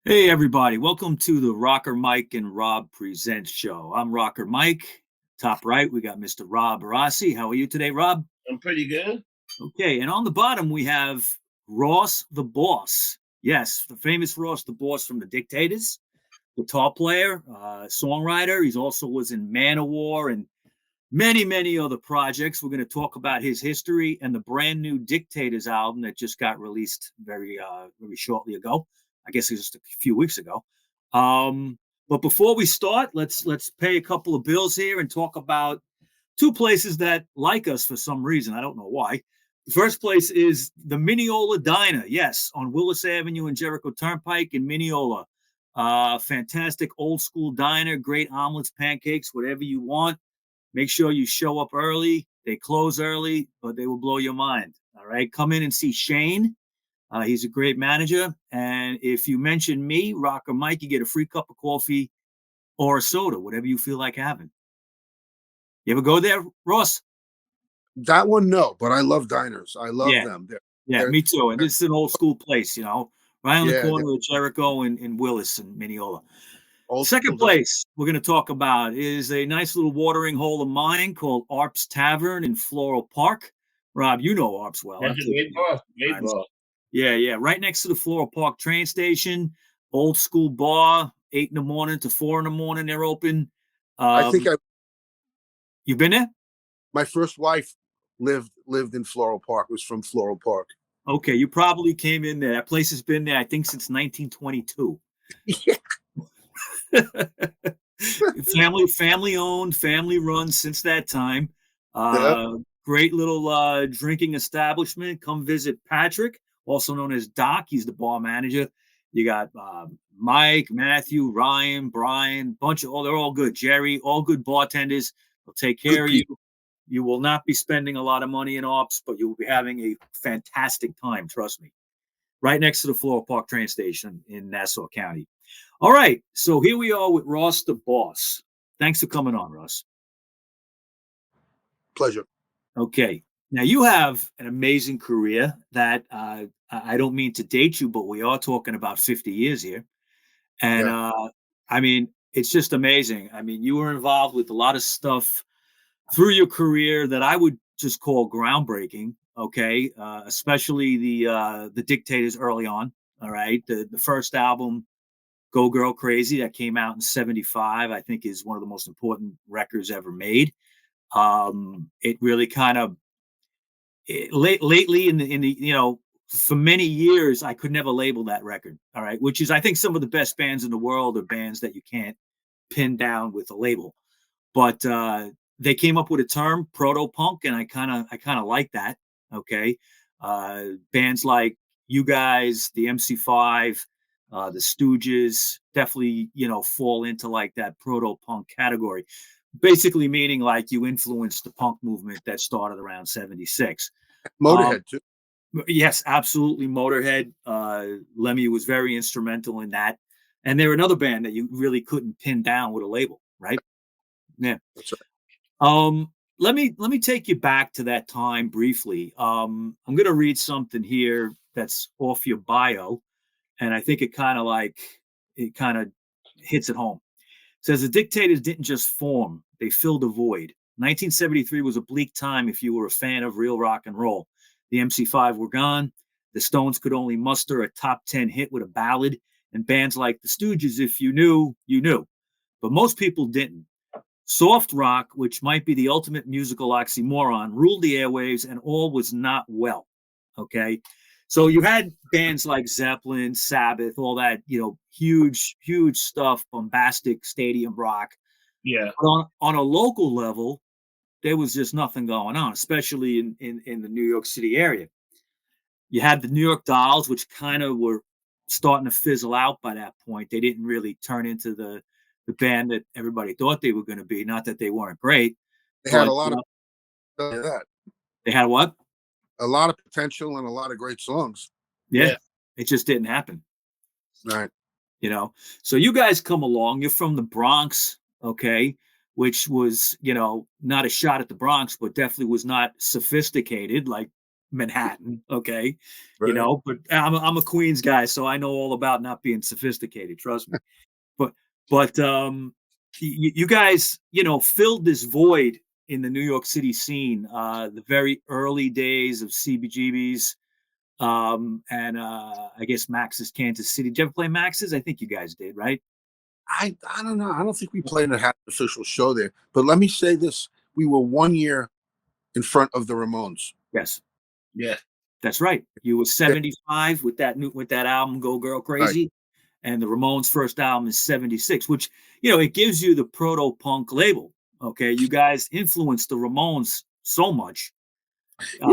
Hey, everybody. Welcome to the Rocker Mike and Rob Presents show. I'm Rocker Mike. Top right, we got Mr. Rob Rossi. How are you today, Rob? I'm pretty good. Okay. And on the bottom, we have Ross the Boss. Yes, the famous Ross the Boss from the Dictators, guitar player, songwriter. He's also was in Manowar and many other projects. We're going to talk about his history and the brand new Dictators album that just got released very shortly ago. I guess it was just a few weeks ago. Um, but before we start, let's pay a couple of bills here and talk about two places that like us for some reason. I don't know why. The first place is the Mineola Diner. Yes, on Willis Avenue and Jericho Turnpike in Mineola. Fantastic old school diner, great omelets, pancakes, whatever you want. Make sure you show up early. They close early, but they will blow your mind. All right. Come in and see Shane. He's a great manager. And if you mention me, Rocker Mike, you get a free cup of coffee or a soda, whatever you feel like having. You ever go there, Ross? That one, no, but I love diners. I love Yeah. them. Yeah, They're me too. And this is an old school place, right on the yeah, they're corner of Jericho and Willis and Mineola. old Second school diners. place we're going to talk about is a nice little watering hole of mine called Arp's Tavern in Floral Park. Rob, you know Arp's well. That's I've a taken great you bar. many Great times. bar. Yeah. Right next to the Floral Park train station, old school bar, 8 in the morning to 4 in the morning. They're open. I think You've been there? my first wife lived in Floral Park. Was from Floral Park. Okay, you probably came in there. That place has been there, I think, since 1922. Yeah. family owned, family run since that time. Yeah. Great little drinking establishment. Come visit Patrick, also known as Doc. He's the bar manager. You got Mike, Matthew, Ryan, Brian, they're all good. Jerry, all good bartenders. They'll take care of you. You will not be spending a lot of money in ops, but you will be having a fantastic time. Trust me. Right next to the Floral Park train station in Nassau County. All right. So here we are with Ross the Boss. Thanks for coming on, Ross. Pleasure. Okay. Now you have an amazing career that I don't mean to date you, but we are talking about 50 years here. And I mean, it's just amazing. I mean, you were involved with a lot of stuff through your career that I would just call groundbreaking. Okay. Especially the Dictators early on. All right. The first album, Go Girl Crazy, that came out in 75, I think is one of the most important records ever made. It really kind of lately in the for many years I could never label that record. All right, which is I think some of the best bands in the world are bands that you can't pin down with a label. But they came up with a term, proto punk, and I kind of like that. Okay, bands like you guys, the MC5, the Stooges, definitely fall into like that proto punk category. Basically, meaning like you influenced the punk movement that started around '76. Motorhead too. Yes, absolutely. Motorhead. Lemmy was very instrumental in that. And they're another band that you really couldn't pin down with a label, right? Yeah. That's right. Let me take you back to that time briefly. I'm gonna read something here that's off your bio, and I think it kind of hits it home. It says the Dictators didn't just form; they filled a void. 1973 was a bleak time if you were a fan of real rock and roll. The MC5 were gone. The Stones could only muster a top 10 hit with a ballad, and bands like the Stooges, if you knew, you knew. But most people didn't. Soft rock, which might be the ultimate musical oxymoron, ruled the airwaves and all was not well. Okay. So you had bands like Zeppelin, Sabbath, all that, huge stuff, bombastic stadium rock. Yeah. But on a local level, there was just nothing going on, especially in the New York City area. You had the New York Dolls, which kind of were starting to fizzle out by that point. They didn't really turn into the band that everybody thought they were going to be. Not that they weren't great, They had but a lot of that. they had what? A lot of potential and a lot of great songs. Yeah, Yeah. it just didn't happen. Right. So you guys come along. You're from the Bronx, okay, which was not a shot at the Bronx, but definitely was not sophisticated like Manhattan, okay, Right. but I'm a Queens guy, so I know all about not being sophisticated. Trust me. But but you guys, filled this void in the New York City scene, the very early days of CBGB's, and I guess Max's Kansas City. Did you ever play Max's? I think you guys did, right? I don't know. I don't think we played a half official show there. But let me say this: we were 1 year in front of the Ramones. Yes, Yeah. that's right. You were 75 with that album "Go Girl Right. Crazy," and the Ramones' first album is 76, which it gives you the proto punk label. Okay, you guys influenced the Ramones so much. Uh,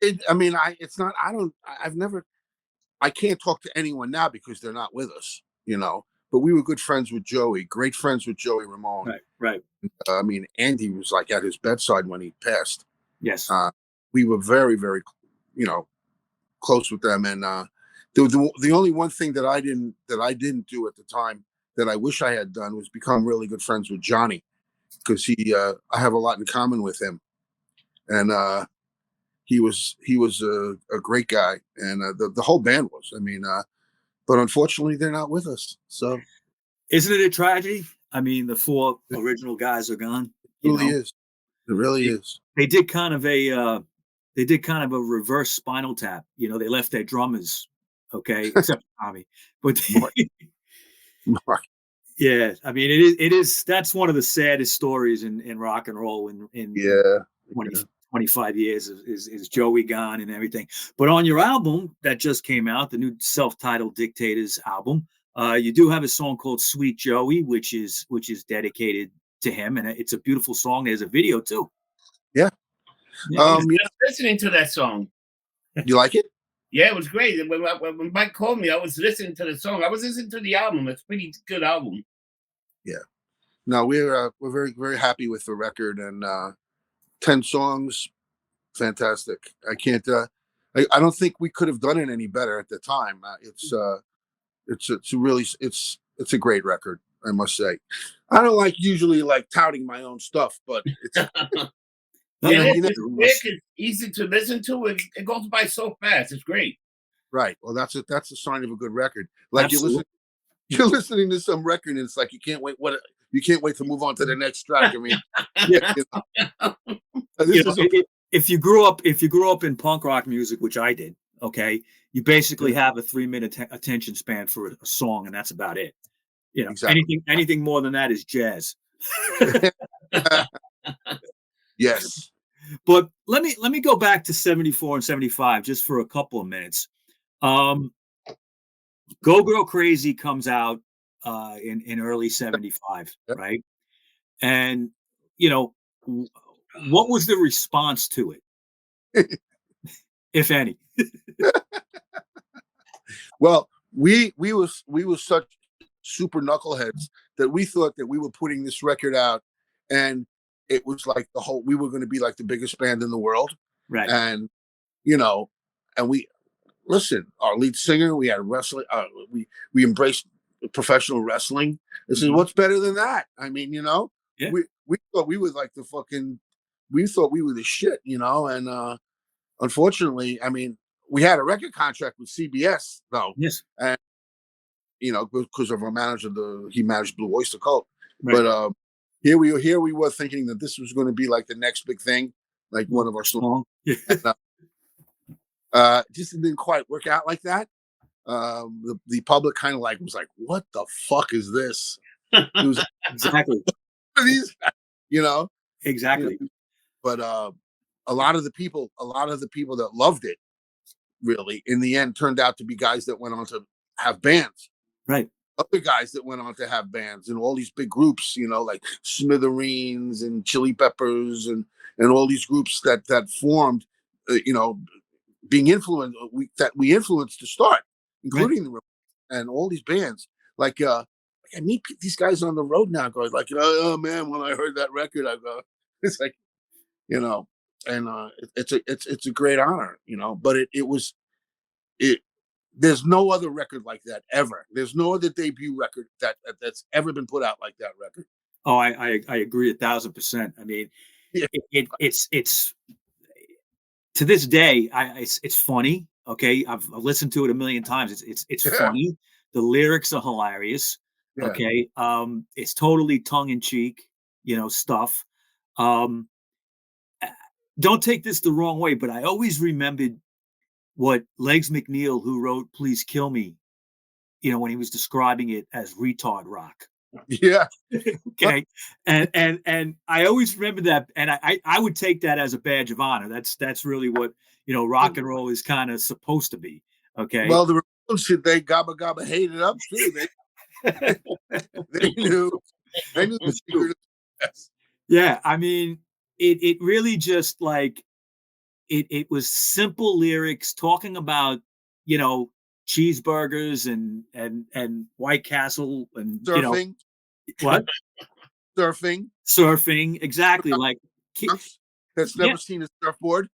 Yeah, I mean, it's not. I don't. I've never. I can't talk to anyone now because they're not with us. But we were good friends with Joey. Great friends with Joey Ramone. right, right. I mean, Andy was like at his bedside when he passed. Yes. We were very, very, you know, close with them. And the only one thing that I didn't do at the time that I wish I had done was become really good friends with Johnny, because I have a lot in common with him, and he was a great guy, and the whole band was. I mean, but unfortunately, they're not with us. So Isn't it a tragedy? I mean, the four it original guys are gone. You really know, is. It really they, is. they did kind of a reverse Spinal Tap. They left their drummers, okay, except Tommy. But Mark, Mark, yeah, I mean, it is that's one of the saddest stories in rock and roll in yeah, 20 yeah, 25 years is Joey gone and everything. But on your album that just came out, the new self-titled Dictators album, you do have a song called Sweet Joey, which is dedicated to him, and it's a beautiful song. There's a video too. yeah. Yeah. I was Yeah. just listening to that song. You like it? Yeah, it was great. And when Mike called me, I was listening to the song. I was listening to the album. It's a pretty good album. Yeah. No, we're very, very happy with the record, and 10 songs, fantastic. I can't. I don't think we could have done it any better at the time. It's a great record, I must say. I don't like usually like touting my own stuff, but it's No, no, It's no, quick. It's easy to listen to. It goes by so fast. It's great. right. Well, that's a sign of a good record. Like absolutely. you're listening to some record, and it's like you can't wait to move on to the next track. I mean, Yeah. you know, You this know, is a if you grew up in punk rock music, which I did, okay, you basically yeah, have a 3 minute attention span for a song, and that's about it. exactly. Anything more than that is jazz. Yes. But let me go back to 74 and 75 just for a couple of minutes. Um, Go Girl Crazy comes out in early 75, Yep. right? And you know, what was the response to it, if any? Well, we was such super knuckleheads that we thought that we were putting this record out, and it was like we were going to be like the biggest band in the world, Right. and you know, and we listen. Our lead singer, we had wrestling. We embraced professional wrestling. This is Mhm. what's better than that. I mean, Yeah. we thought we was like we thought we were the shit, and unfortunately, I mean, we had a record contract with CBS though, Yes. and because of our manager, he managed Blue Oyster Cult. Right. But here we were thinking that this was going to be like the next big thing, like one of our songs. Song. Yeah. And, just didn't quite work out like that. The public kind of like was like, "What the fuck is this?" It was Exactly. these, you know, you Exactly. know. But a lot of the people that loved it really in the end turned out to be guys that went on to have bands. Right. Other guys that went on to have bands and all these big groups, like Smithereens and Chili Peppers and all these groups that formed, being influenced that we influenced to start, Right. including the and all these bands. Like I meet these guys on the road now, going like, oh man, when I heard that record, I go, it's like, you know, and it's a great honor, but it was it there's no other record like that ever. There's no other debut record that's ever been put out like that record. Oh, I agree 1,000%. I mean, Yeah, it's to this day, it's funny. Okay, I've listened to it a million times. It's Yeah, funny. The lyrics are hilarious. yeah, Okay, it's totally tongue in cheek, stuff. Um, don't take this the wrong way, but I always remembered what Legs McNeil, who wrote "Please Kill Me," when he was describing it as retard rock. yeah. Okay, and I always remember that, and I would take that as a badge of honor. That's really what rock and roll is kind of supposed to be. Okay. Well, the Ramones shit, they gabba gabba hated up too. They knew they knew the secret of success. Yeah, I mean, it really just like it was simple lyrics talking about you know cheeseburgers and White Castle and Surfing, what surfing, surfing exactly like Bronx, that's yeah. never seen a surfboard.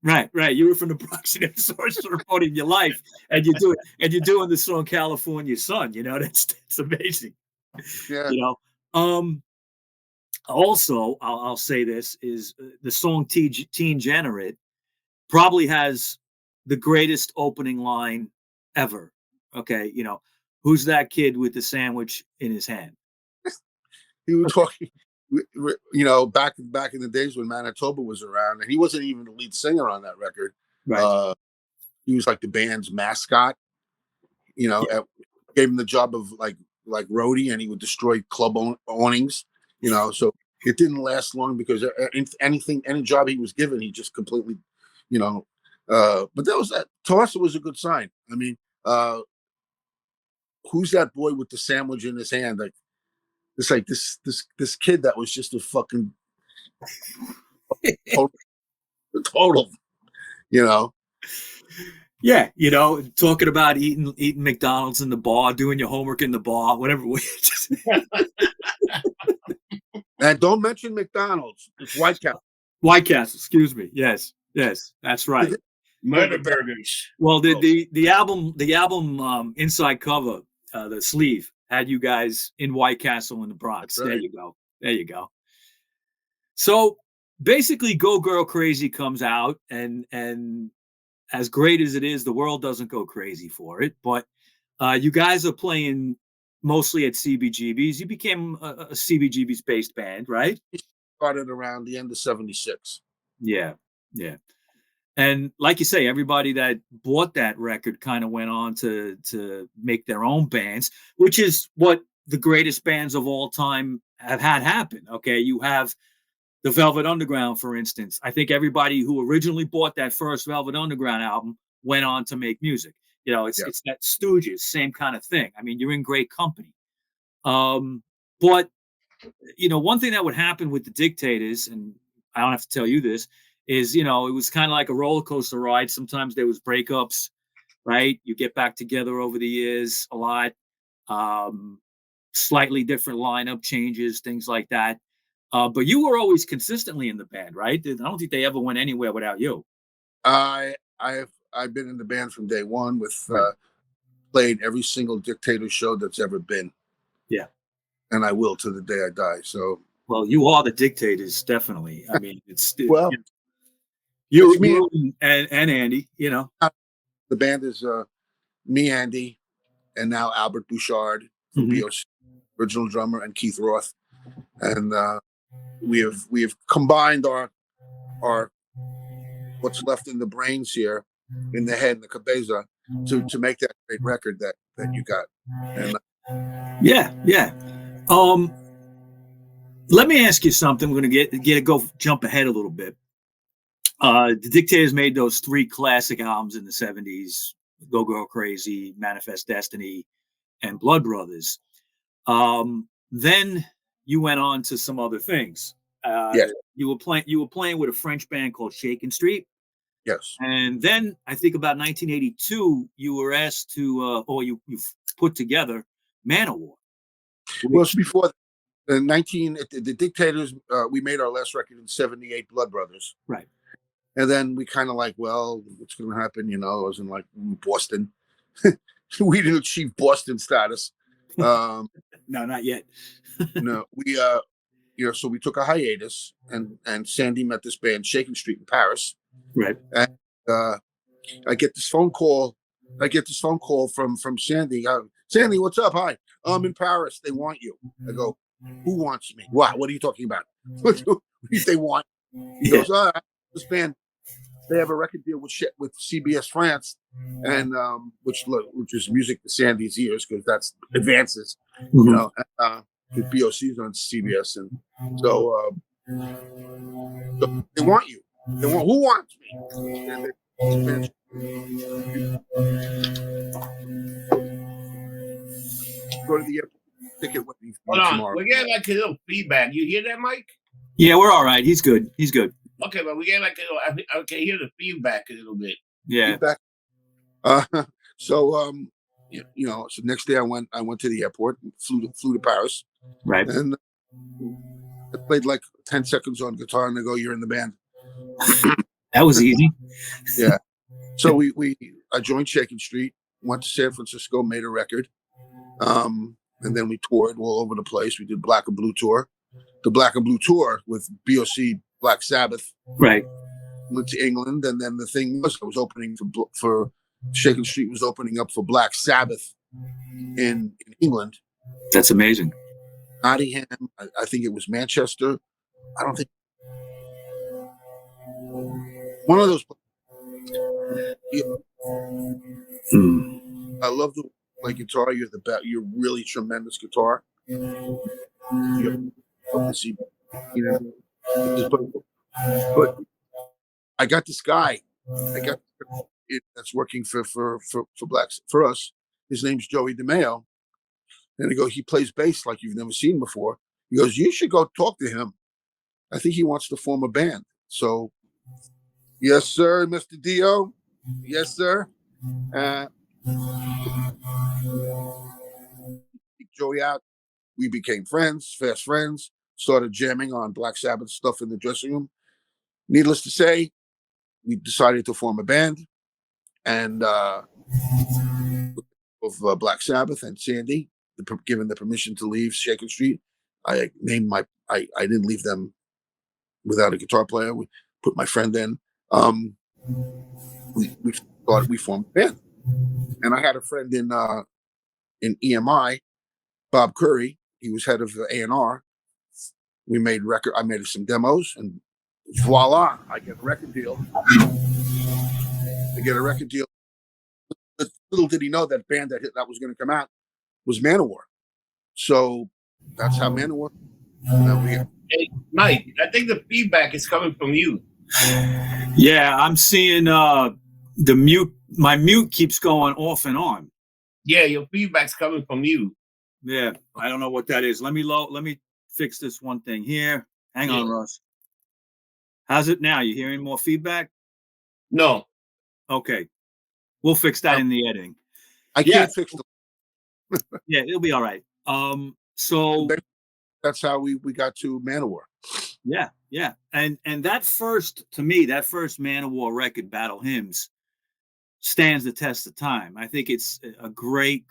Right. You were from the Bronx, you never saw a surfboard in your life, and you're doing the song "California Sun." That's amazing. Yeah. You know. Also, I'll say this is the song "Teen Generate" probably has the greatest opening line ever. Okay, who's that kid with the sandwich in his hand? He was talking, back in the days when Manitoba was around, and he wasn't even the lead singer on that record. Right. Uh, he was like the band's mascot. Yeah. Gave him the job of like roadie, and he would destroy club awnings. So it didn't last long because any job he was given, he just completely, you know. But that was that. To us, it was a good sign. I mean, who's that boy with the sandwich in his hand? Like it's like this kid that was just a fucking total, total, you know. Yeah, talking about eating McDonald's in the bar, doing your homework in the bar, whatever. And don't mention McDonald's. It's White Castle. White Castle, excuse me. Yes, that's right. Murder burgers. Well, the album inside cover, the sleeve had you guys in White Castle in the Bronx. Right. There you go. So basically, "Go Girl Crazy" comes out, and as great as it is, the world doesn't go crazy for it. But you guys are playing mostly at CBGB's. You became a CBGB's based band, right? Started around the end of '76. Yeah. And like you say, everybody that bought that record kind of went on to make their own bands, which is what the greatest bands of all time have had happen. Okay, you have the Velvet Underground, for instance. I think everybody who originally bought that first Velvet Underground album went on to make music. Yeah. It's that Stooges, same kind of thing. I mean, you're in great company. But one thing that would happen with the Dictators, and I don't have to tell you this, is it was kind of like a roller coaster ride. Sometimes there was breakups, right? You get back together over the years a lot. Um, Slightly different lineup changes, things like that. But you were always consistently in the band, right? I don't think they ever went anywhere without you. I've been in the band from day one. Right. Played every single Dictator show that's ever been. Yeah. And I will to the day I die. So. Well, you are the Dictators, definitely. I mean, it's Well, you me and Andy. The band is me, Andy, and now Albert Bouchard from Mhm. BOC, original drummer, and Keith Roth, and we have combined our what's left in the brains here, in the head, in the cabeza, to make that great record that you got. And Yeah. Um, Let me ask you something. We're gonna jump ahead a little bit. The Dictators made those 3 classic albums in the '70s: "Go Girl Crazy," "Manifest Destiny," and "Blood Brothers." Then you went on to some other things. yes, You were playing with a French band called Shakin' Street, yes. and then I think about 1982, you were asked to, or you put together Manowar. Well, it's before the Dictators. We made our last record in '78, Blood Brothers. Right. And then we kind of like, well, what's going to happen? I was in like Boston. We didn't achieve Boston status. No, not yet. No, so we took a hiatus, and Sandy met this band, Shakin' Street in Paris, Right. And I get this phone call. From Sandy. Sandy, what's up? Hi, I'm in Paris. They want you. I go, who wants me? What are you talking about? What do they want? He Yeah. goes, this band, they have a record deal with CBS France, and which is music to Sandy's ears, because that's advances, you know. Because BOC's on CBS, and so they want you. Who wants me? And this band, go to the airport, ticket waiting for Hold you on, tomorrow. we're getting like a little feedback. You hear that, Mike? Yeah, we're all right. He's good. He's good. Okay, but we get like a little. I can hear the feedback a little bit. Yeah. Feedback. So so next day I went to the airport and flew to Paris, Right. and I played like 10 seconds on guitar, and they go, "You're in the band." That was easy. Yeah. So I joined Shaking Street, went to San Francisco, made a record, and then we toured all over the place. We did Black and Blue tour, the Black and Blue tour with BOC, Black Sabbath. Right. Went to England, and then the thing was, I was opening for Shaking Street was opening up for Black Sabbath in England. That's amazing. Nottingham, I think it was Manchester. I don't think one of those. I love the play guitar. You're really tremendous guitar. But I got this guy. That's working for Blacks for us. His name's Joey DeMeo, and he plays bass like you've never seen before. He goes, you should go talk to him. I think he wants to form a band. So, yes, sir, Mr. Dio. Yes, sir. Joey out. We became fast friends. Started jamming on Black Sabbath stuff in the dressing room. Needless to say, we decided to form a band, and of Black Sabbath and Sandy, given the permission to leave Shaking Street, I named I didn't leave them without a guitar player. We put my friend in. We thought we formed a band, and I had a friend in EMI, Bob Curry. He was head of the A&R. We made record. I made some demos, and voila, I get a record deal. Little did he know that band that was going to come out was Manowar. So that's how Manowar. Hey, Mike, I think the feedback is coming from you. Yeah, I'm seeing the mute. My mute keeps going off and on. Yeah, your feedback's coming from you. Yeah, I don't know what that is. Let me fix this one thing here. Hang on, Russ. How's it now? You hearing more feedback? No. Okay. We'll fix that in the editing. I can't fix them. Yeah, it'll be all right. So that's how we got to Manowar. Yeah. And that first Manowar record, Battle Hymns, stands the test of time. I think it's a great,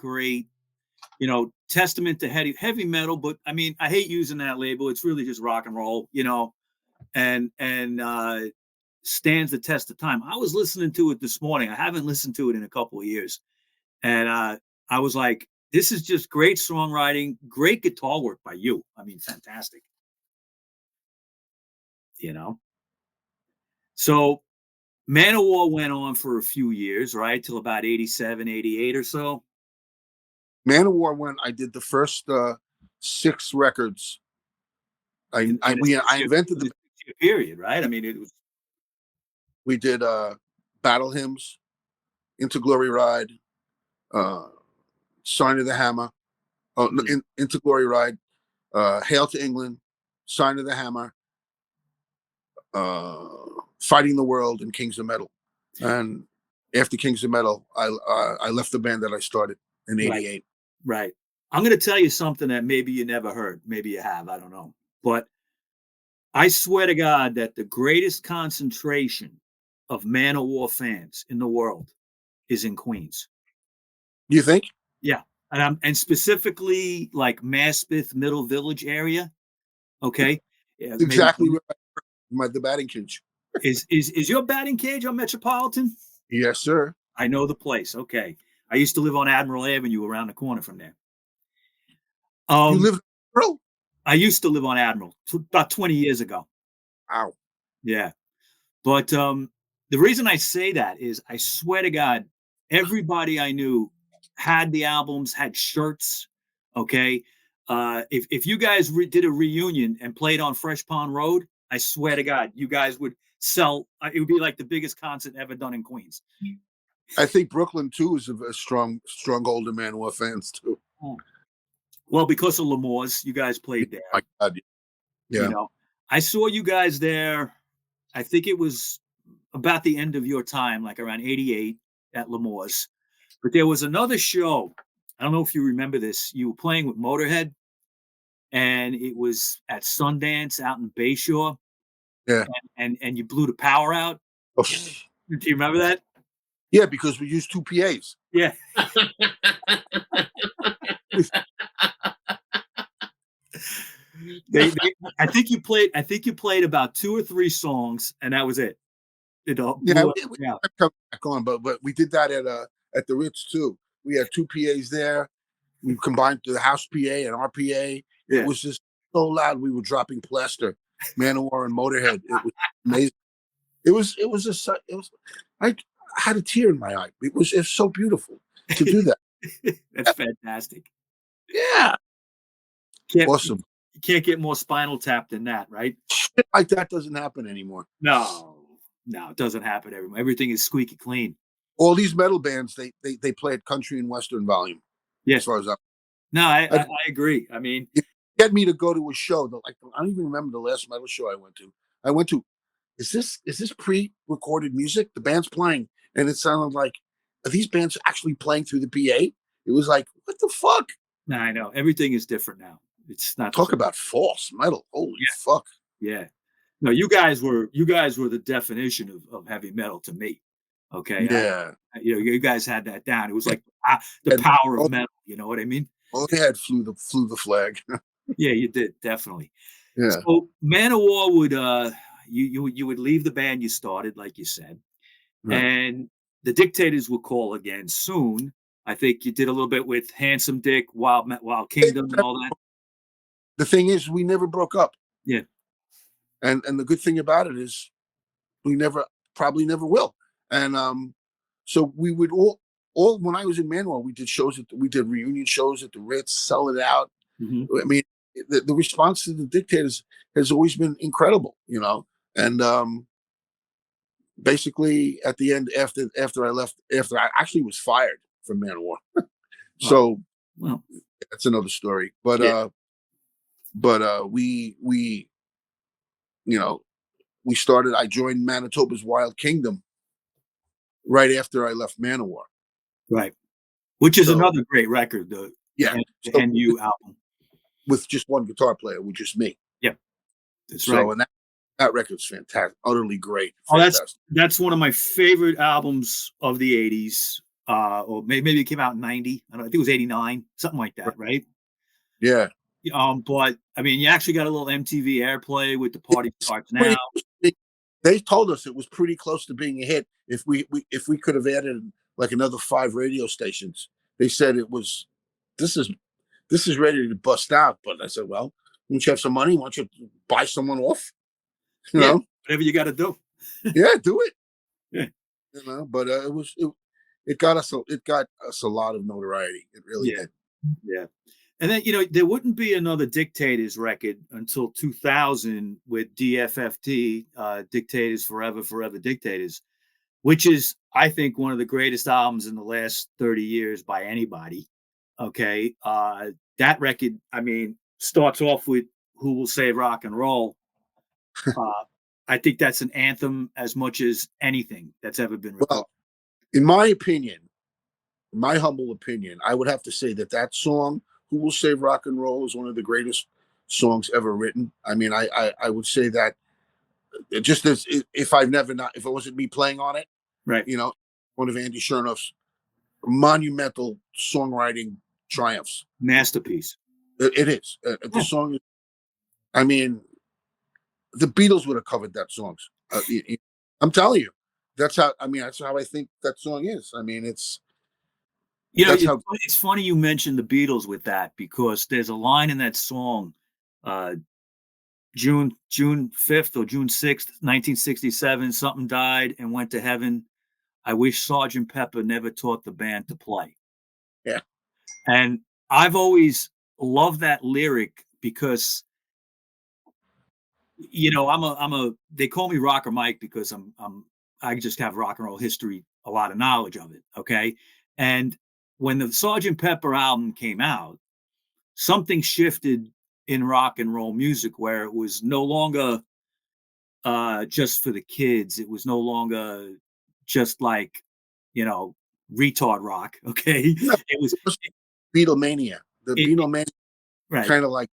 testament to heavy metal, but I mean, I hate using that label. It's really just rock and roll, and stands the test of time. I was listening to it this morning. I haven't listened to it in a couple of years. And I was like, this is just great songwriting, great guitar work by you. I mean, fantastic. So Manowar went on for a few years, right? Till about 87, 88 or so. Manowar I did the first 6 records. I invented the period, right? I mean, it was. We did Battle Hymns, Into Glory Ride, Sign of the Hammer, Into Glory Ride, Hail to England, Sign of the Hammer, Fighting the World, and Kings of Metal. And after Kings of Metal, I left the band that I started in '88. Right. I'm going to tell you something that maybe you never heard. Maybe you have. I don't know. But I swear to God that the greatest concentration of Manowar fans in the world is in Queens. You think? Yeah. And specifically like Maspeth, Middle Village area. Okay. Exactly right. The batting cage. Is your batting cage on Metropolitan? Yes, sir. I know the place. Okay. I used to live on Admiral Avenue around the corner from there. You live, bro? I used to live on Admiral about 20 years ago. Wow. Yeah. But the reason I say that is I swear to God, everybody I knew had the albums, had shirts. Okay. If you guys did a reunion and played on Fresh Pond Road, I swear to God, you guys would sell. It would be like the biggest concert ever done in Queens. I think Brooklyn too is a strong older Manowar fans too. Well, because of L'Amour's, you guys played there. My God. Yeah. You know, I saw you guys there. I think it was about the end of your time, like around 88 at L'Amour's. But there was another show. I don't know if you remember this. You were playing with Motorhead, and it was at Sundance out in Bayshore. Yeah. And you blew the power out. Oh, Do you remember that? yeah, because we used 2 PAs. Yeah. I think you played about 2 or 3 songs, and that was it. Yeah, we kept coming back on, but we did that at the Ritz too. We had 2 PAs there. We combined the house PA and our PA. It was just so loud we were dropping plaster. Manowar and Motorhead. It was amazing. I had a tear in my eye. It was so beautiful to do that. That's fantastic. Yeah. Awesome. You can't get more Spinal Tap than that, right? Shit like that doesn't happen anymore. No, it doesn't happen anymore. Everything is squeaky clean. All these metal bands, they play at country and western volume. Yeah. As far as I agree. I mean, get me to go to a show. Like, I don't even remember the last metal show I went to. Is this pre-recorded music? The band's playing, and it sounded like, are these bands actually playing through the PA? It was like, what the fuck? No, I know. Everything is different now. It's not talk about false metal. Holy fuck. Yeah. No, you guys were the definition of heavy metal to me. Okay. Yeah. You guys had that down. It was like the power of metal. You know what I mean? Motorhead flew the flag. Yeah, you did, definitely. Yeah. So Manowar would you would leave the band you started, like you said, right. And the Dictators will call again soon. I think you did a little bit with Handsome Dick, Wild Kingdom, and all that. The thing is, we never broke up. Yeah. And the good thing about it is, we probably never will. And so we would all when I was in Manowar, we did reunion shows at the Ritz, sell it out. Mm-hmm. I mean, the response to the Dictators has always been incredible, and basically at the end, after I actually was fired from Manowar. So that's another story. But we started. I joined Manitoba's Wild Kingdom right after I left Manowar. Right, which is another great record. The NU album with just one guitar player, with just me. Yeah, that's right. And that record's fantastic, utterly great. Fantastic. That's one of my favorite albums of the '80s. Or maybe it came out in '90. I think it was '89, something like that, right? Yeah. But I mean, you actually got a little MTV airplay with The Party Starts Now. They told us it was pretty close to being a hit if we could have added like another 5 radio stations. They said it was. This is ready to bust out. But I said, well, once you have some money, why don't you buy someone off? You know, whatever you got to do. Yeah, do it. Yeah. But it got us a lot of notoriety. It really did. Yeah. And then, there wouldn't be another Dictators record until 2000 with DFFT, Dictators Forever, Forever Dictators, which is, I think, one of the greatest albums in the last 30 years by anybody. Okay. That record, I mean, starts off with Who Will Save Rock and Roll. I think that's an anthem as much as anything that's ever been recorded. Well, in my opinion, my humble opinion, I would have to say that song, Who Will Save Rock and Roll, is one of the greatest songs ever written. I mean, I would say that just as if it wasn't me playing on it, right? One of Andy Chernoff's monumental songwriting triumphs, masterpiece. It is. The song. I mean, the Beatles would have covered that song. I'm telling you, that's how. I mean, that's how I think that song is. I mean, You know, that's how. it's funny you mentioned the Beatles with that because there's a line in that song, uh, June 5th or June 6th, 1967, something died and went to heaven. I wish Sergeant Pepper never taught the band to play. Yeah, And I've always loved that lyric because I'm a they call me Rocker Mike because I just have rock and roll history, a lot of knowledge of it. Okay. And when the Sergeant Pepper album came out, something shifted in rock and roll music where it was no longer just for the kids. It was no longer just like, you know, retard rock. Okay. no, It was Beatlemania. The it Beatlemania right, kind of like,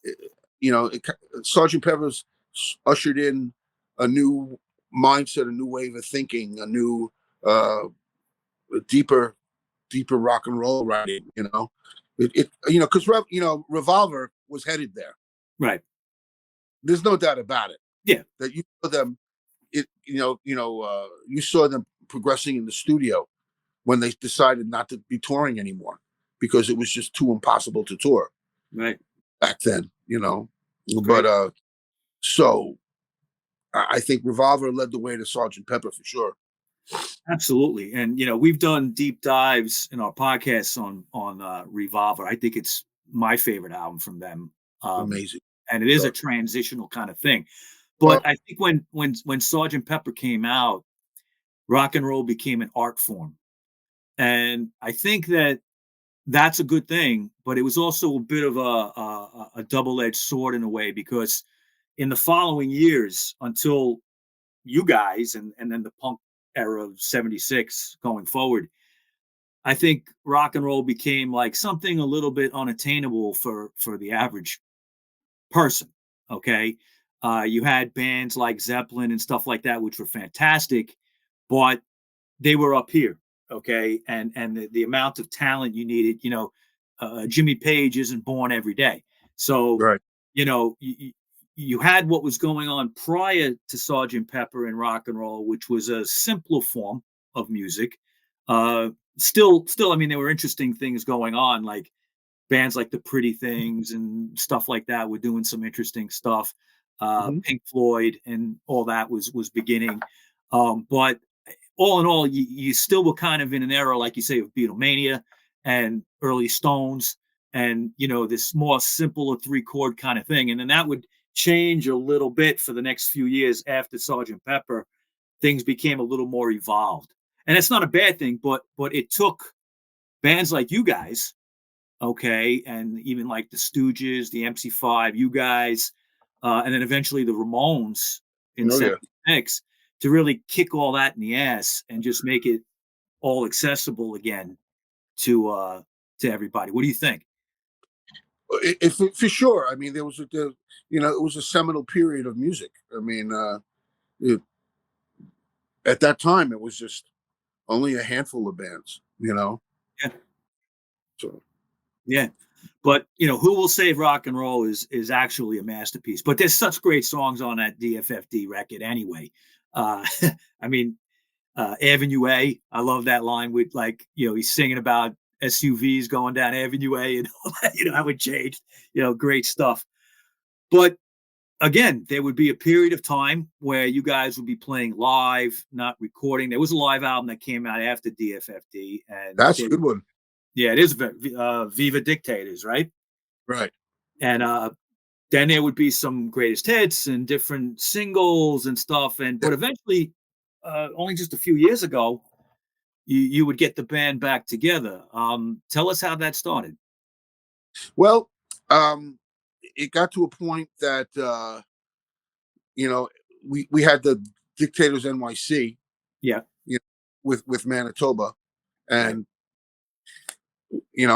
eh, Sergeant Pepper's ushered in a new mindset, a new wave of thinking, a new, uh, deeper, deeper rock and roll writing. Because Revolver was headed there. right. There's no doubt about it. Yeah, That you saw them, you saw them progressing in the studio when they decided not to be touring anymore because it was just too impossible to tour right. back then. But Great. so I think Revolver led the way to Sergeant Pepper for sure. Absolutely. And we've done deep dives in our podcasts on Revolver. I think it's my favorite album from them. Um, Amazing. and it is a So, transitional kind of thing. uh, But I think when Sergeant Pepper came out, rock and roll became an art form. And I think that that's a good thing, but it was also a bit of a double-edged sword in a way because in the following years until you guys and then the punk era of 76 going forward, I think rock and roll became like something a little bit unattainable for the average person. Okay. You had bands like Zeppelin and stuff like that, which were fantastic, but they were up here. Okay. And the amount of talent you needed, Jimmy Page isn't born every day. So, right. you had what was going on prior to Sergeant Pepper and rock and roll, which was a simpler form of music. Uh, still, I mean, there were interesting things going on, like bands like the Pretty Things and stuff like that were doing some interesting stuff. Hmm. Pink Floyd and all that was beginning, but all in all, you still were kind of in an era, like you say, of Beatlemania and early Stones, and this more simple three-chord kind of thing, and then that would change a little bit for the next few years after Sergeant Pepper. Things became a little more evolved, and it's not a bad thing, but it took bands like you guys, okay, and even like the Stooges, the MC5, you guys, and then eventually the Ramones in Oh yeah. '76 to really kick all that in the ass and just make it all accessible again to uh to everybody. What do you think? For sure. I mean, it was a seminal period of music. I mean, it, at that time, it was just only a handful of bands. Yeah, So yeah. But who will save rock and roll is actually a masterpiece. But there's such great songs on that DFFD record anyway. Uh I mean, Avenue A. I love that line with like, he's singing about SUVs going down Avenue A and all that, how it changed, great stuff. But again, there would be a period of time where you guys would be playing live, not recording. There was a live album that came out after DFFD, and that's a good one. yeah, it is Viva Dictators, right? Right. And then there would be some greatest hits and different singles and stuff. And Yeah. but eventually, only just a few years ago, you would get the band back together. Tell us how that started. Well, um, it got to a point that you know we had the Dictators NYC, Yeah, with Manitoba, right. and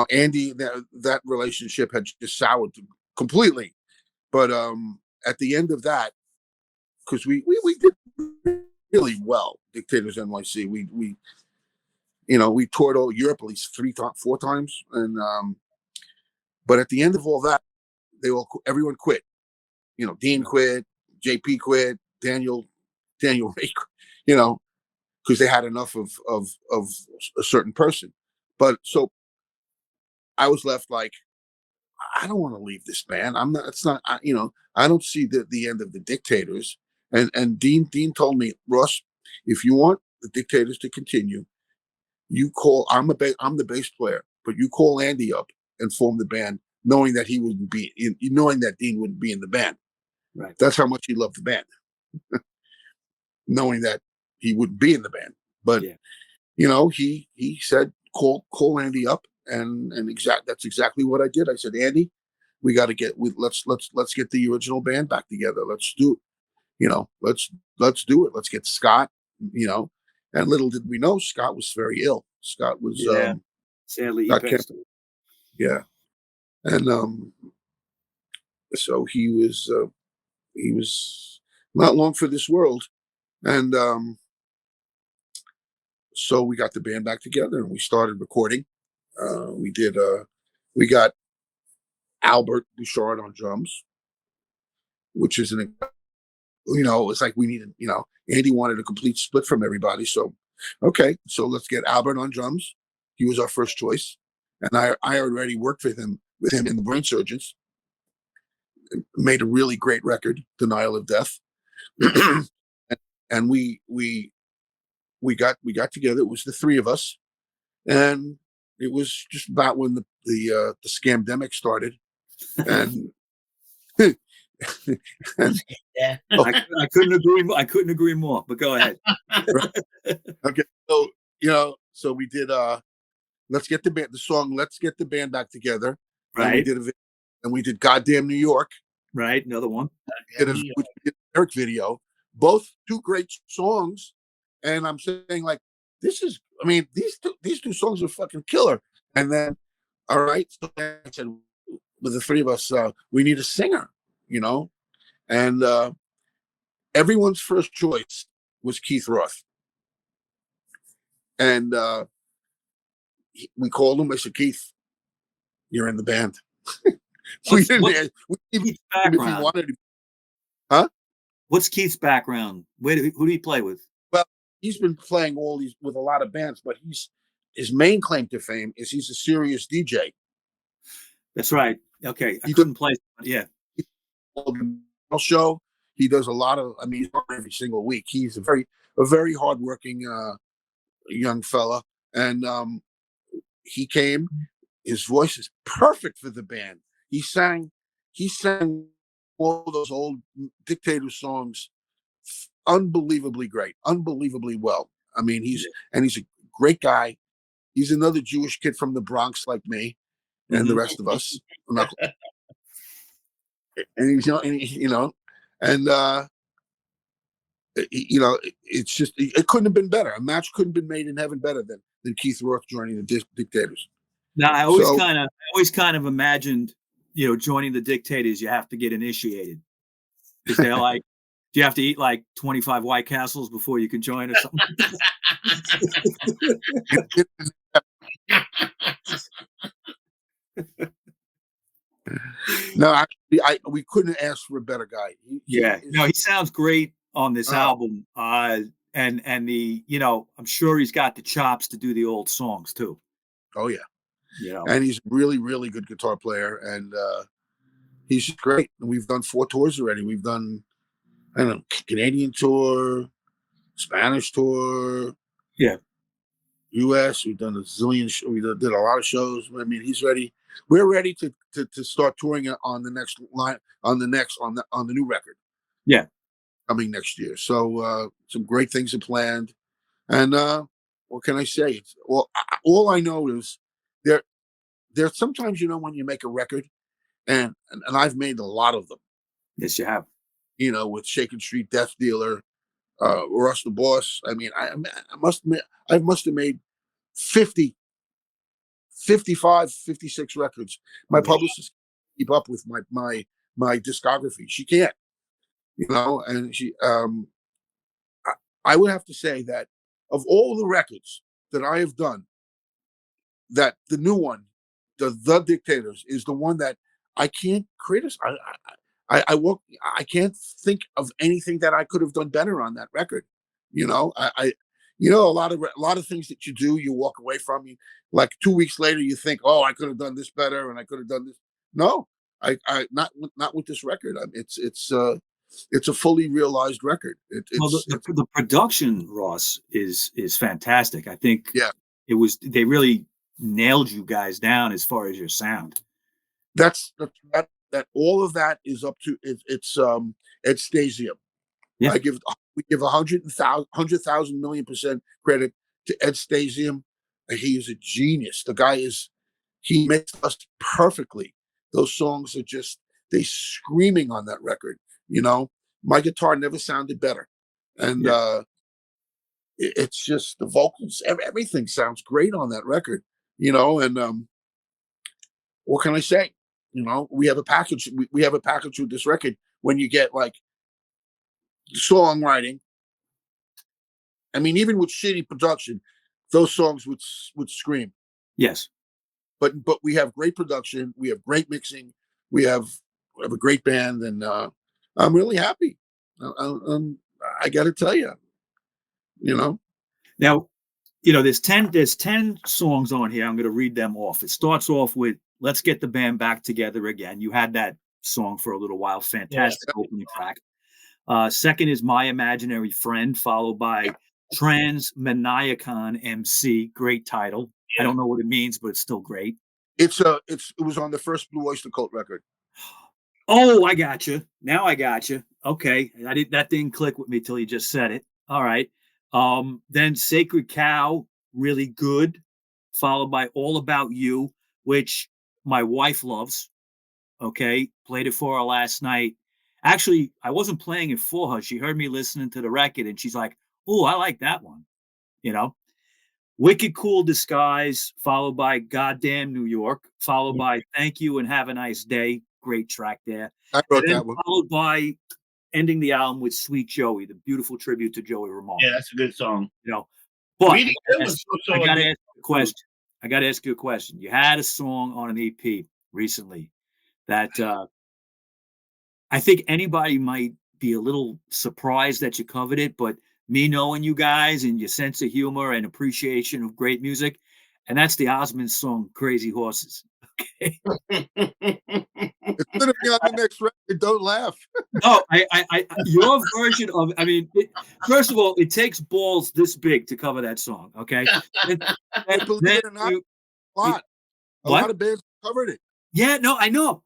Andy, that relationship had just soured completely. But at the end of that, because we did really well, Dictators NYC. We toured all Europe at least 4 times, and but at the end of all that, everyone quit. Dean Right. quit, JP quit, Daniel Ray, you know, because they had enough of a certain person. But so I was left like, I don't want to leave this band. I'm not. It's not. I don't see the end of the Dictators. And Dean told me, Ross, if you want the Dictators to continue, you call. I'm the bass player, but you call Andy up and form the band, knowing that he wouldn't be, knowing that Dean wouldn't be in the band. Right. That's how much he loved the band, knowing that he wouldn't be in the band. But Yeah. he said call Andy up, and that's exactly what I did. I said, Andy, we got to let's get the original band back together. Let's do it. Let's do it. Let's get Scott. And little did we know, Scott was very ill. Scott was Yeah. Sadly, he got passed cancer. away. Yeah, and so he was not long for this world, and so we got the band back together and we started recording. We got Albert Bouchard on drums, which is it's like we needed, Andy wanted a complete split from everybody. So, okay, so let's get Albert on drums. He was our first choice. And I already worked with him in the Brain Surgeons, made a really great record, Denial of Death. And we got together. It was the three of us. And it was just about when the scamdemic started. And Yeah. I couldn't agree. I couldn't agree more. But go ahead. Okay, so we did let's get the song Let's Get the Band Back Together. Right. And we did Goddamn New York. Right. Another one. Which we did a lyric video. Both two great songs. And I'm saying, like, these two songs are fucking killer. And then, all right, so I said, with the three of us, we need a singer, and everyone's first choice was Keith Roth. And we called him. I said, Keith, you're in the band. We didn't even if he wanted to. Huh? What's Keith's background? Who do he play with? Well, he's been playing with a lot of bands, but his main claim to fame is he's a serious DJ. That's right. Okay, I couldn't play. Yeah. Show. He does a lot of. He's on every single week. He's a very hardworking young fella, and he came. His voice is perfect for the band. He sang all those old Dictator songs unbelievably great, unbelievably well. He's a great guy. He's another Jewish kid from the Bronx like me and the rest of us. And he's it's just, it couldn't have been better. A match couldn't have been made in heaven better than Keith Roth joining the Dictators. Now, I always kind of imagined, joining the Dictators, you have to get initiated. Because they're like, do you have to eat like 25 White Castles before you can join or something? No, actually, we couldn't ask for a better guy. He sounds great on this album. And I'm sure he's got the chops to do the old songs too. Oh yeah. And he's a really, really good guitar player, and he's just great. And we've done 4 tours already. We've done, Canadian tour, Spanish tour, US. We've done a zillion. We did a lot of shows. He's ready. We're ready to start touring on the next line, on the new record. Yeah, coming next year. So some great things are planned. And what can I say? All I know is there sometimes, when you make a record, and I've made a lot of them. Yes, you have. With Shaken Street Death Dealer, Russ the Boss. I must have made 50, 55, 56 records. My publicist keep up with my discography. She can't, and she I would have to say that of all the records that I have done, that the new one, the Dictators, is the one that I can't criticize. I can't think of anything that I could have done better on that record. A lot of things that you do, you walk away from. You like 2 weeks later, you think, "Oh, I could have done this better, and I could have done this." No, not with this record. It's a fully realized record. Well, It's the production, Ross, is fantastic. I think yeah. they really nailed you guys down as far as your sound. That all of that is up to it's Ed Stasium. Yeah, We give 100,000 million% credit to Ed Stasium. He is a genius. He makes us perfectly. Those songs are just they screaming on that record. You know, my guitar never sounded better, and yeah. it's just the vocals. Everything sounds great on that record. And what can I say? We have a package. We have a package with this record. When you get like songwriting, I mean, even with shitty production, those songs would scream. Yes. But we have great production. We have great mixing. We have a great band, and I'm really happy. I got to tell you, you know. Now, there's 10 songs on here. I'm going to read them off. It starts off with "Let's Get the Band Back Together Again." You had that song for a little while. Fantastic opening track. Second is "My Imaginary Friend," followed by "Transmaniacon MC." Great title. I don't know what it means, but it's still great. It was on the first Blue Oyster Cult record. Oh, I got you. Now I got you. Okay, that didn't click with me till you just said it. All right. Then "Sacred Cow," really good, followed by "All About You," which my wife loves. Okay, played it for her last night. Actually, I wasn't playing it for her. She heard me listening to the record, and she's like, "Oh, I like that one." You know, "Wicked Cool Disguise," followed by "Goddamn New York," followed by "Thank You and Have a Nice Day." Great track there. I And wrote then that one. followed by ending the album with "Sweet Joey," the beautiful tribute to Joey Ramone. Yeah, that's a good song. You know, but Really good was I so gotta good. ask you a question. I gotta ask you a question. You had a song on an EP recently that I think anybody might be a little surprised that you covered it, but me knowing you guys and your sense of humor and appreciation of great music, and that's the Osmond song "Crazy Horses." Okay. It's gonna be on the next record. Don't laugh. No, your version of, I mean, first of all, it takes balls this big to cover that song. Okay. And, Believe then it or not, you, a lot. A what? lot of bands covered it. Yeah, no, I know,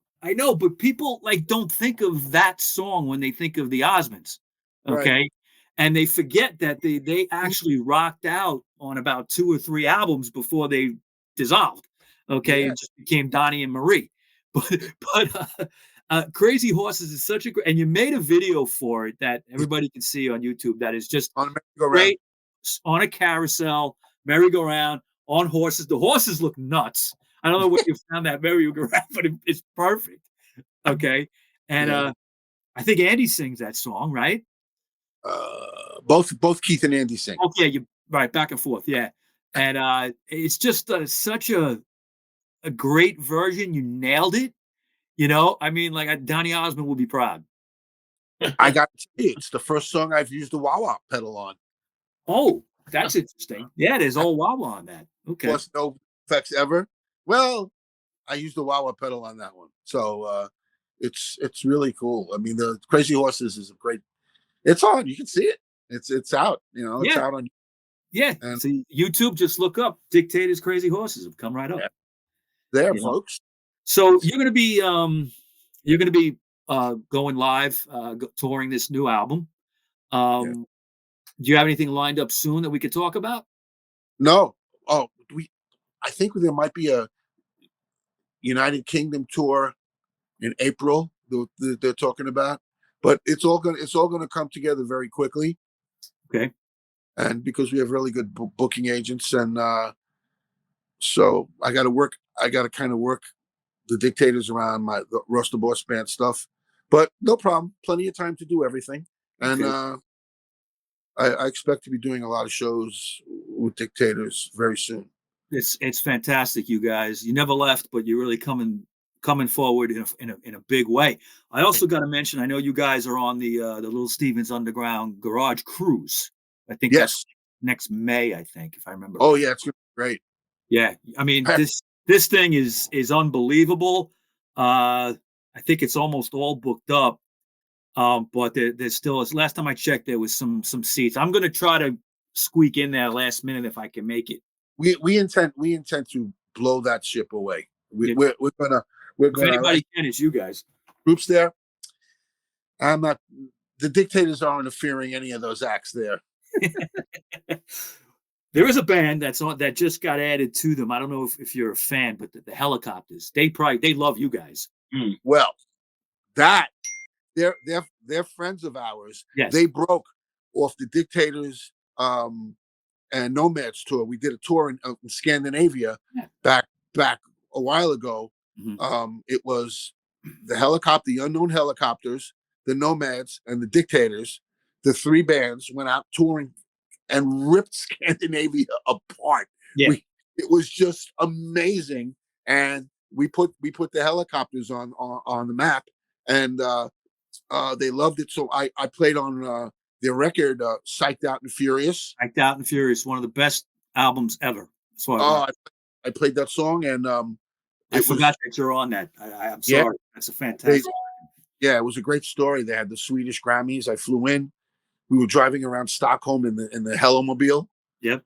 but people like don't think of that song when they think of the Osmonds, Right. okay? And they forget that they actually rocked out on about 2 or 3 albums before they dissolved, okay, Yeah. and just became Donnie and Marie. But Crazy Horses is such a great, and you made a video for it that everybody can see on YouTube that is just On a merry-go-round. great on a carousel, merry-go-round, on horses. The horses look nuts. I don't know where you found that merry-go-round, but it's perfect. Okay. And Yeah. I think Andy sings that song, right? Both Keith and Andy sing. Oh, yeah, you right, back and forth. Yeah. And it's just such a great version. You nailed it. I mean, like Donny Osmond will be proud. I got to tell you, it's the first song I've used the wah-wah pedal on. Oh, that's interesting. Yeah, there's all wah-wah on that. Okay. Plus no effects ever. Well, I used the wah-wah pedal on that one. So it's really cool. I mean, the Crazy Horses is a great. It's on. You can see it. It's out. It's Yeah. out on. Yeah. And See, YouTube, just look up Dictators Crazy Horses. It'll come right up. there, You know? folks. So you're gonna be going live, touring this new album. Yeah. Do you have anything lined up soon that we could talk about? No. Oh, I think there might be a United Kingdom tour in April. They're talking about, but it's all gonna come together very quickly. Okay. And because we have really good booking agents, and so I got to kind of work the Dictators around the Ross the Boss band stuff, but no problem. Plenty of time to do everything, and Okay. I expect to be doing a lot of shows with Dictators very soon. It's fantastic, you guys. You never left, but you're really coming forward in a big way. I also got to mention, I know you guys are on the Little Stevens Underground Garage Cruise I think that's Yes. next May, I think, if I remember Oh right. yeah, it's gonna be great. Yeah, I mean, Heck, this thing is unbelievable. I think it's almost all booked up. But there's still, as last time I checked, there was some seats. I'm gonna try to squeak in there last minute if I can make it. we intend to blow that ship away. Yeah. We're If gonna anybody can, it's you guys. groups there. I'm not. The Dictators aren't interfering any of those acts there. There is a band that's on that just got added to them. I don't know if you're a fan, but the Helicopters. They love you guys. Well, that they're friends of ours. Yes. They broke off the Dictators and Nomads tour. We did a tour in Scandinavia Yeah. back a while ago. It was the Unknown Helicopters, the Nomads, and the Dictators. The three bands went out touring and ripped Scandinavia apart. Yeah. It was just amazing, and we put the Helicopters on the map, and they loved it. So I played on their record, "Psyched Out and Furious." Psyched Out and Furious, one of the best albums ever. As far as Oh, I played that song, and I forgot that you're on that. I'm Yeah. sorry. That's a fantastic. Yeah, it was a great story. They had the Swedish Grammys. I flew in. We were driving around Stockholm in the Helomobile, Yep.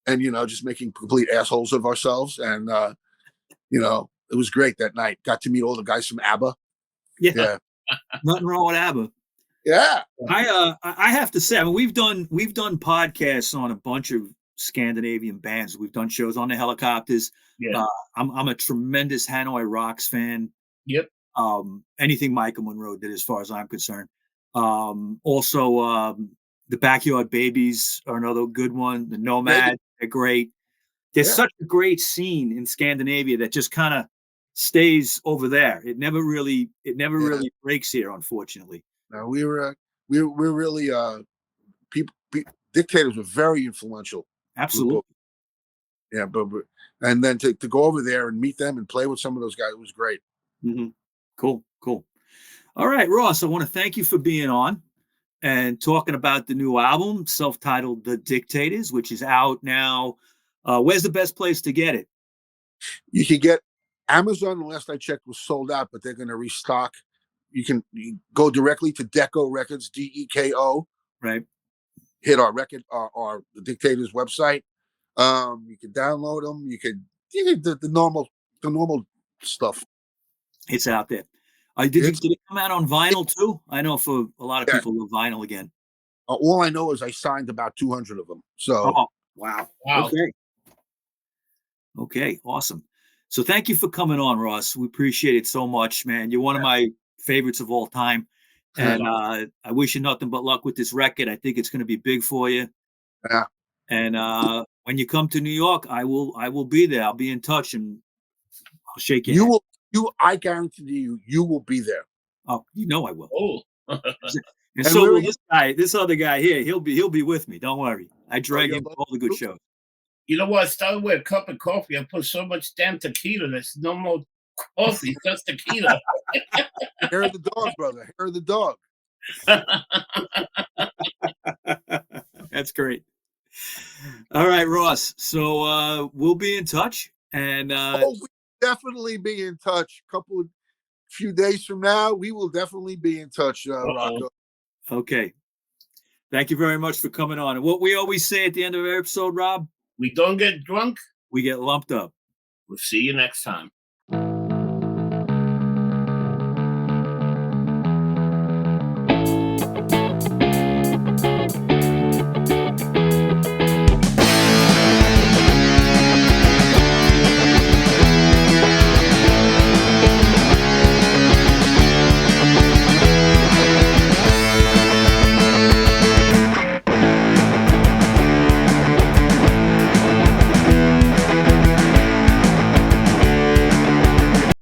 and just making complete assholes of ourselves. And it was great that night. Got to meet all the guys from ABBA. Yeah. Yeah, Nothing wrong with ABBA. yeah. I have to say, I mean, we've done podcasts on a bunch of Scandinavian bands. We've done shows on the Helicopters. Yeah. I'm a tremendous Hanoi Rocks fan. Yep. Anything Michael Monroe did, as far as I'm concerned. Also, the Backyard Babies are another good one. The Nomad, they're great. There's such a great scene in Scandinavia that just kind of stays over there. It never really breaks here, unfortunately. No, we're really people. Dictators were very influential. Absolutely. Yeah, but and then to go over there and meet them and play with some of those guys, it was great. Cool. All right, Ross, I want to thank you for being on and talking about the new album, self-titled The Dictators, which is out now. Where's the best place to get it? You could get Amazon. The last I checked was sold out, but they're going to restock. You go directly to Deco Records, DEKO. Right. Hit our record, our the Dictators website. You can download them. You could the normal stuff. It's out there. Did it come out on vinyl too? I know for a lot of people, the vinyl again. All I know is I signed about 200 of them. So, wow. Wow. Okay, awesome. So thank you for coming on, Ross. We appreciate it so much, man. You're one of my favorites of all time, and I wish you nothing but luck with this record. I think it's going to be big for you. Yeah. And when you come to New York, I will be there. I'll be in touch and I'll shake your hand. I guarantee you will be there. Oh, I will. Oh. And so will this other guy here. He'll be with me. Don't worry. I drag him to all the good shows. You know what? I started with a cup of coffee. I put so much damn tequila. There's no more coffee, just tequila. Hair of the dog, brother. Hair of the dog. That's great. All right, Ross. So we'll be in touch, and we'll definitely be in touch. Few days from now, we will definitely be in touch, Rocco. Okay. Thank you very much for coming on. And what we always say at the end of every episode, Rob, we don't get drunk. We get lumped up. We'll see you next time.